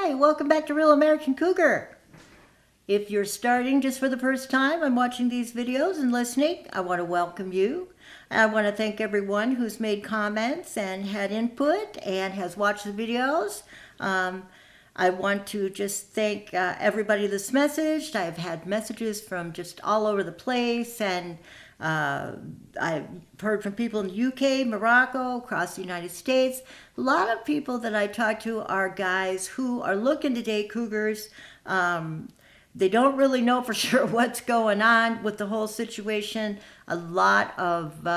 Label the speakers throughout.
Speaker 1: Hi, welcome back to Real American Cougar. If you're starting just for the first time and watching these videos and listening, I want to welcome you. I want to thank everyone who's made comments and had input and has watched the videos. I want to just thank everybody that's messaged. I've had messages from just all over the place, and I've heard from people in the UK, Morocco, across the United States. A lot of people that I talk to are guys who are looking to date cougars. They don't really know for sure what's going on with the whole situation. A lot of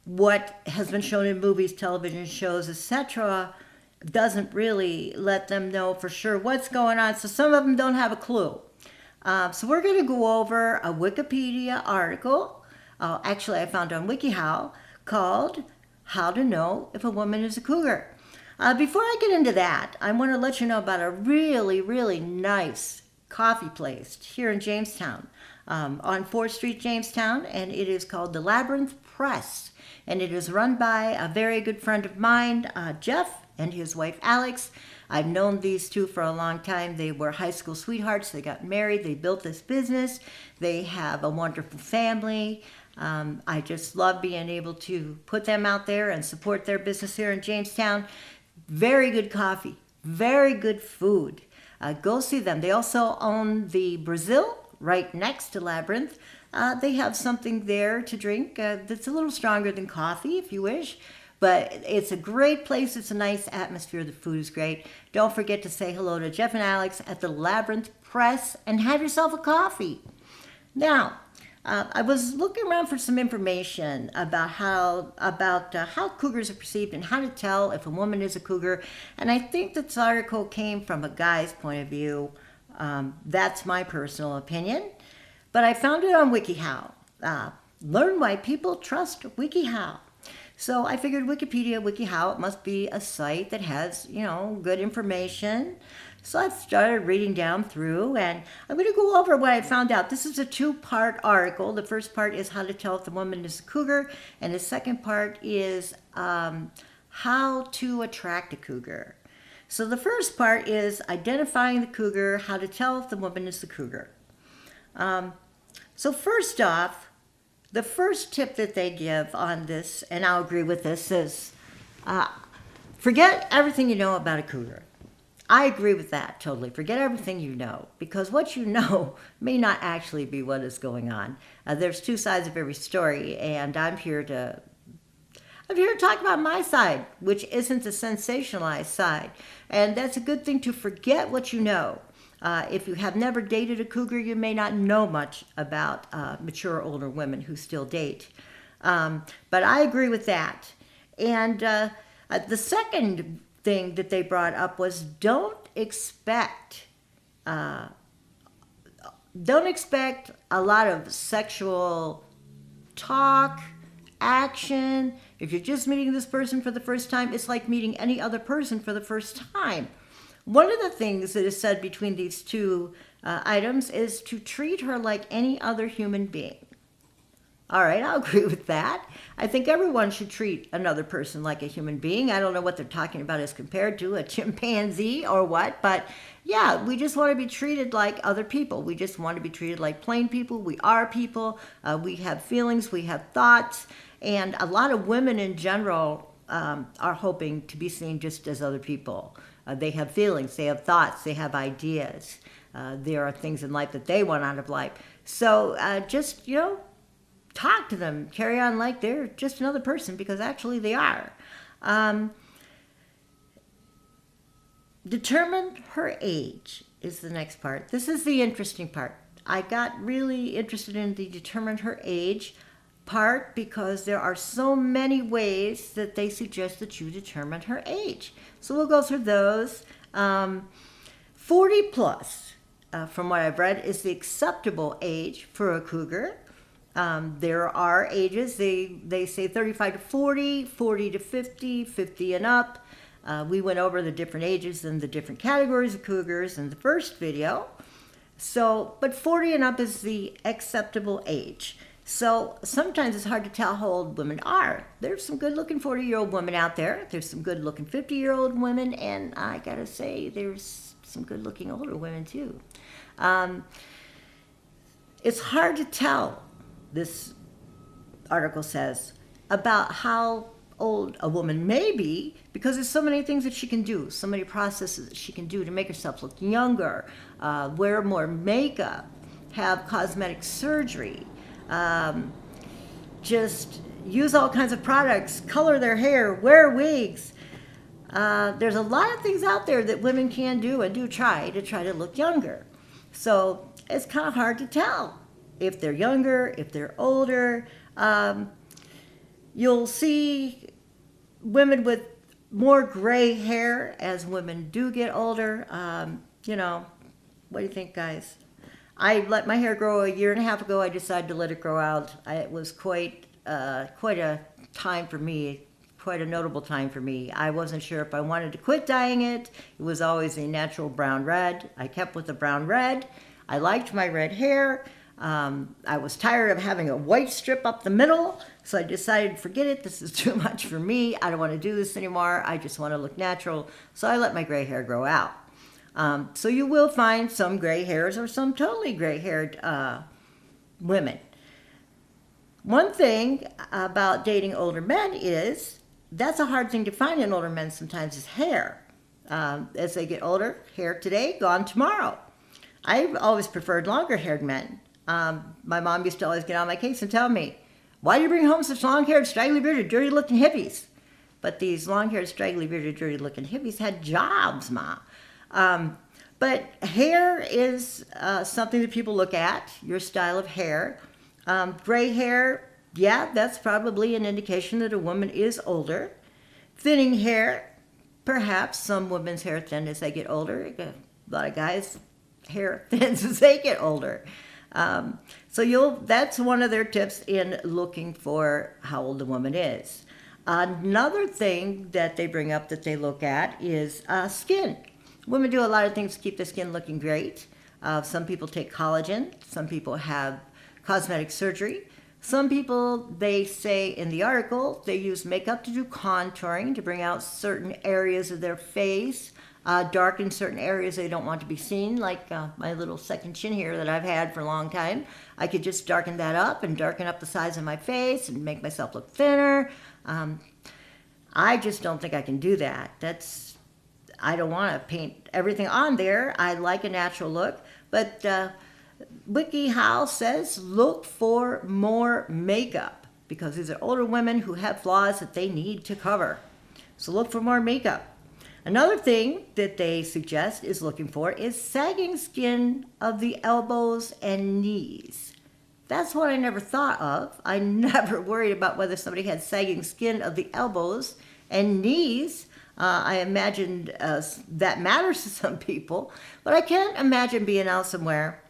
Speaker 1: what has been shown in movies, television shows, etc., doesn't really let them know for sure what's going on. So some of them don't have a clue. So we're going to go over a Wikipedia article. Actually, I found on WikiHow called How to Know If a Woman is a Cougar. Before I get into that, I want to let you know about a really, really nice coffee place here in Jamestown, on 4th Street, Jamestown, and it is called the Labyrinth Press, and it is run by a very good friend of mine, Jeff, and his wife Alex. I've known these two for a long time. They were high school sweethearts. They got married. They built this business. They have a wonderful family. I just love being able to put them out there and support their business here in Jamestown. Very good coffee, very good food. Go see them. They also own the Brazil right next to Labyrinth. They have something there to drink that's a little stronger than coffee if you wish. But it's a great place. It's a nice atmosphere. The food is great. Don't forget to say hello to Jeff and Alex at the Labyrinth Press and have yourself a coffee. Now, I was looking around for some information about how cougars are perceived and how to tell if a woman is a cougar. And I think this article came from a guy's point of view. That's my personal opinion. But I found it on WikiHow. Learn why people trust WikiHow. So I figured Wikipedia, WikiHow, it must be a site that has, good information. So I started reading down through, and I'm going to go over what I found out. This is a two-part article. The first part is how to tell if the woman is a cougar, and the second part is how to attract a cougar. So the first part is identifying the cougar, how to tell if the woman is the cougar. So first off, the first tip that they give on this, and I'll agree with this, is forget everything you know about a cougar. I agree with that totally. Forget everything you know, because what you know may not actually be what is going on. There's two sides of every story, and I'm here to talk about my side, which isn't the sensationalized side. And that's a good thing, to forget what you know. If you have never dated a cougar, you may not know much about mature older women who still date. But I agree with that. And the second thing that they brought up was don't expect a lot of sexual talk, action. If you're just meeting this person for the first time, it's like meeting any other person for the first time. One of the things that is said between these two items is to treat her like any other human being. All right, I'll agree with that. I think everyone should treat another person like a human being. I don't know what they're talking about as compared to a chimpanzee or what, but yeah, we just want to be treated like other people. We just want to be treated like plain people. We are people. We have feelings. We have thoughts. And a lot of women in general are hoping to be seen just as other people. They have feelings, they have thoughts, they have ideas. There are things in life that they want out of life. So just, talk to them, carry on like they're just another person, because actually they are. Determine her age is the next part. This is the interesting part. I got really interested in the determine her age part because there are so many ways that they suggest that you determine her age. So we'll go through those. 40 plus, from what I've read, is the acceptable age for a cougar. There are ages, they say 35 to 40, 40 to 50, 50 and up. We went over the different ages and the different categories of cougars in the first video. So, but 40 and up is the acceptable age. So sometimes it's hard to tell how old women are. There's some good-looking 40-year-old women out there. There's some good-looking 50-year-old women, and I gotta say, there's some good-looking older women too. It's hard to tell, this article says, about how old a woman may be, because there's so many things that she can do, so many processes that she can do to make herself look younger, wear more makeup, have cosmetic surgery, just use all kinds of products, color their hair, wear wigs. There's a lot of things out there that women can do and do try to look younger. So it's kind of hard to tell if they're younger, if they're older. You'll see women with more gray hair as women do get older. You know, what do you think, guys? I let my hair grow a year and a half ago. I decided to let it grow out. It was quite a time for me, quite a notable time for me. I wasn't sure if I wanted to quit dyeing it. It was always a natural brown red. I kept with the brown red. I liked my red hair. I was tired of having a white strip up the middle, so I decided, forget it, this is too much for me. I don't want to do this anymore. I just want to look natural. So I let my gray hair grow out. So you will find some gray hairs or some totally gray-haired women. One thing about dating older men is that's a hard thing to find in older men sometimes, is hair. As they get older, hair today, gone tomorrow. I've always preferred longer-haired men. My mom used to always get on my case and tell me, why do you bring home such long-haired, straggly-bearded, dirty-looking hippies? But these long-haired, straggly-bearded, dirty-looking hippies had jobs, Ma. But hair is something that people look at, your style of hair. Gray hair, yeah, that's probably an indication that a woman is older. Thinning hair, perhaps some women's hair thin as they get older. A lot of guys' hair thins as they get older. So that's one of their tips in looking for how old the woman is. Another thing that they bring up that they look at is skin. Women do a lot of things to keep their skin looking great. Some people take collagen. Some people have cosmetic surgery. Some people, they say in the article, they use makeup to do contouring, to bring out certain areas of their face, darken certain areas they don't want to be seen, like my little second chin here that I've had for a long time. I could just darken that up and darken up the size of my face and make myself look thinner. I just don't think I can do that. I don't want to paint everything on there. I like a natural look, but WikiHow says look for more makeup, because these are older women who have flaws that they need to cover. So look for more makeup. Another thing that they suggest is looking for is sagging skin of the elbows and knees. That's what I never thought of. I never worried about whether somebody had sagging skin of the elbows and knees. I imagined that matters to some people, but I can't imagine being out somewhere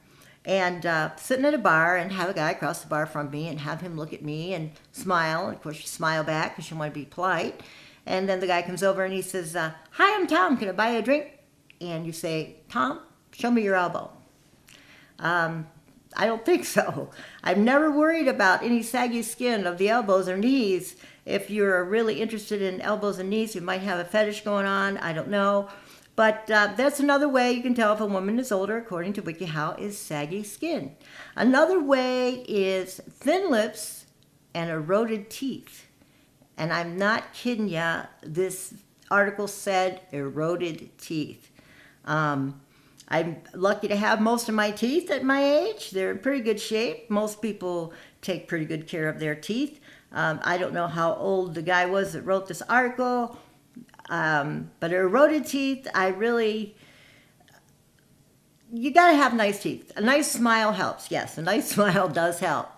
Speaker 1: and sitting at a bar and have a guy across the bar from me and have him look at me and smile. And of course, you smile back because you want to be polite. And then the guy comes over and he says, hi, I'm Tom. Can I buy you a drink? And you say, Tom, show me your elbow. I don't think so. I've never worried about any saggy skin of the elbows or knees. If you're really interested in elbows and knees, you might have a fetish going on. I don't know. But that's another way you can tell if a woman is older, according to WikiHow, is saggy skin. Another way is thin lips and eroded teeth. And I'm not kidding ya. This article said eroded teeth. I'm lucky to have most of my teeth at my age. They're in pretty good shape. Most people take pretty good care of their teeth. I don't know how old the guy was that wrote this article, but eroded teeth, you gotta have nice teeth. A nice smile helps, yes, a nice smile does help.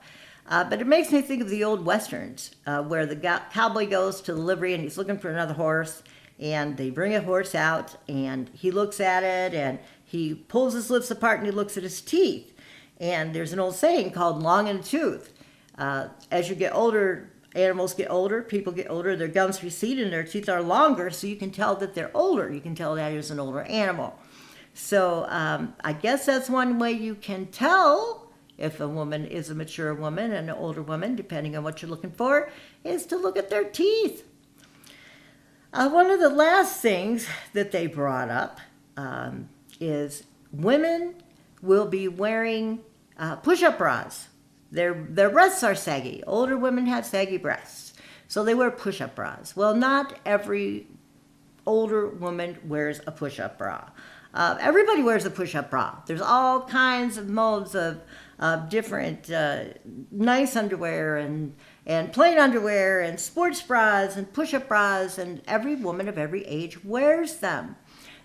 Speaker 1: But it makes me think of the old Westerns, where the cowboy goes to the livery and he's looking for another horse, and they bring a horse out, and he looks at it, and he pulls his lips apart, and he looks at his teeth. And there's an old saying called long in the tooth. As you get older, animals get older, people get older, their gums recede, and their teeth are longer, so you can tell that they're older. You can tell that is an older animal. So I guess that's one way you can tell if a woman is a mature woman and an older woman, depending on what you're looking for, is to look at their teeth. One of the last things that they brought up is women will be wearing push-up bras. Their breasts are saggy. Older women have saggy breasts, so they wear push-up bras. Well, not every older woman wears a push-up bra. Everybody wears a push-up bra. There's all kinds of modes of different nice underwear and plain underwear and sports bras and push-up bras, and every woman of every age wears them.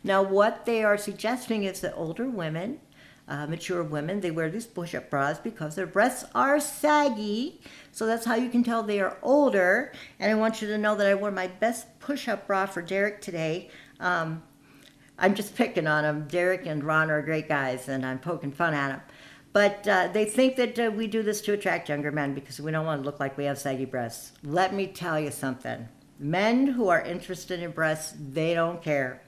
Speaker 1: Now, what they are suggesting is that older women, mature women, they wear these push-up bras because their breasts are saggy. So that's how you can tell they are older. And I want you to know that I wore my best push-up bra for Derek today. I'm just picking on him. Derek and Ron are great guys, and I'm poking fun at them. But they think that we do this to attract younger men because we don't want to look like we have saggy breasts. Let me tell you something. Men who are interested in breasts, they don't care.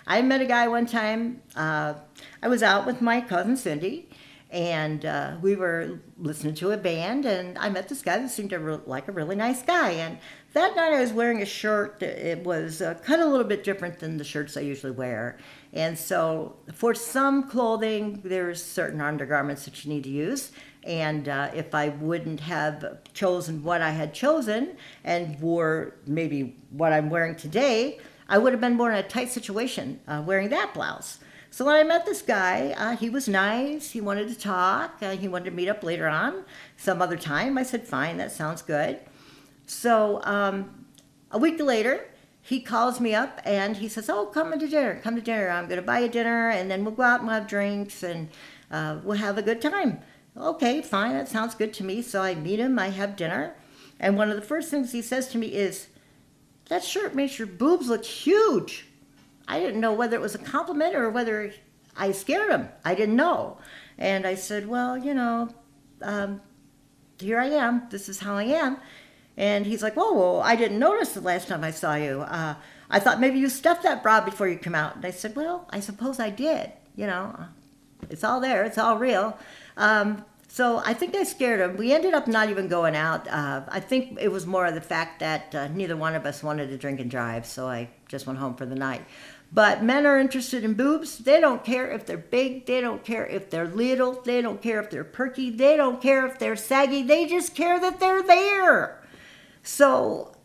Speaker 1: I met a guy one time. I was out with my cousin Cindy, and we were listening to a band, and I met this guy that seemed like a really nice guy. And that night I was wearing a shirt that it was cut a little bit different than the shirts I usually wear. And so for some clothing, there's certain undergarments that you need to use. And if I wouldn't have chosen what I had chosen and wore maybe what I'm wearing today, I would have been more in a tight situation wearing that blouse. So when I met this guy, he was nice. He wanted to talk. He wanted to meet up later on some other time. I said, fine, that sounds good. So a week later, he calls me up and he says, oh, come to dinner. Come to dinner. I'm going to buy you dinner, and then we'll go out and we'll have drinks, and we'll have a good time. Okay, fine. That sounds good to me. So I meet him. I have dinner. And one of the first things he says to me is, that shirt makes your boobs look huge. I didn't know whether it was a compliment or whether I scared him. I didn't know. And I said, well, you know, here I am. This is how I am. And he's like, whoa, well, I didn't notice the last time I saw you. I thought maybe you stuffed that bra before you come out. And I said, well, I suppose I did. You know, it's all there. It's all real. So I think I scared him. We ended up not even going out. I think it was more of the fact that neither one of us wanted to drink and drive, so I just went home for the night. But men are interested in boobs. They don't care if they're big. They don't care if they're little. They don't care if they're perky. They don't care if they're saggy. They just care that they're there. So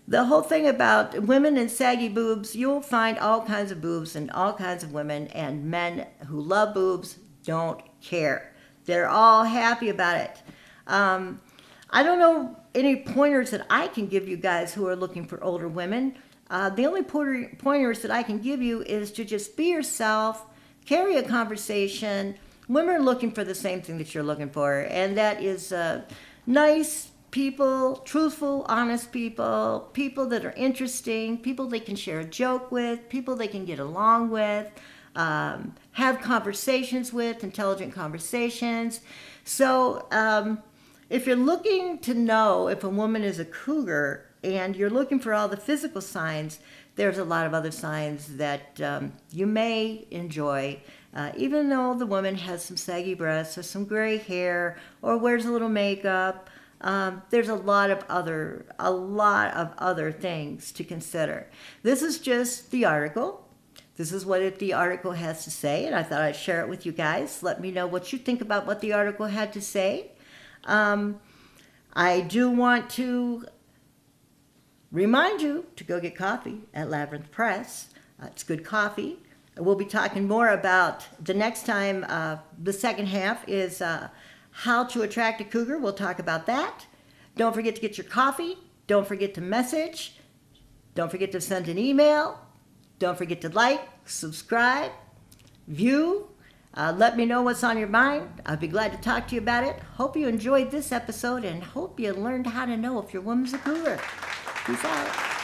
Speaker 1: the whole thing about women and saggy boobs, you'll find all kinds of boobs and all kinds of women, and men who love boobs don't care. They're all happy about it. I don't know any pointers that I can give you guys who are looking for older women. The only pointers that I can give you is to just be yourself, carry a conversation. Women are looking for the same thing that you're looking for, and that is nice people, truthful, honest people, people that are interesting, people they can share a joke with, people they can get along with. Have conversations with, intelligent conversations. So if you're looking to know if a woman is a cougar and you're looking for all the physical signs, there's a lot of other signs that you may enjoy, even though the woman has some saggy breasts or some gray hair or wears a little makeup. There's a lot of other things to consider. This is just the article. This is what the article has to say, and I thought I'd share it with you guys. Let me know what you think about what the article had to say. I do want to remind you to go get coffee at Labyrinth Press. It's good coffee. We'll be talking more about the next time. The second half is how to attract a cougar. We'll talk about that. Don't forget to get your coffee. Don't forget to message. Don't forget to send an email. Don't forget to like, subscribe, view. Let me know what's on your mind. I'd be glad to talk to you about it. Hope you enjoyed this episode and hope you learned how to know if your woman's a cougar. Peace out.